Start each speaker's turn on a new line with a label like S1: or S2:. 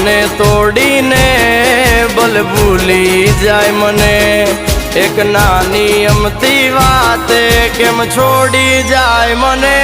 S1: મને તોડીને બલ ભૂલી જાય મને એક નાની અમતી વાતે કેમ છોડી જાય મને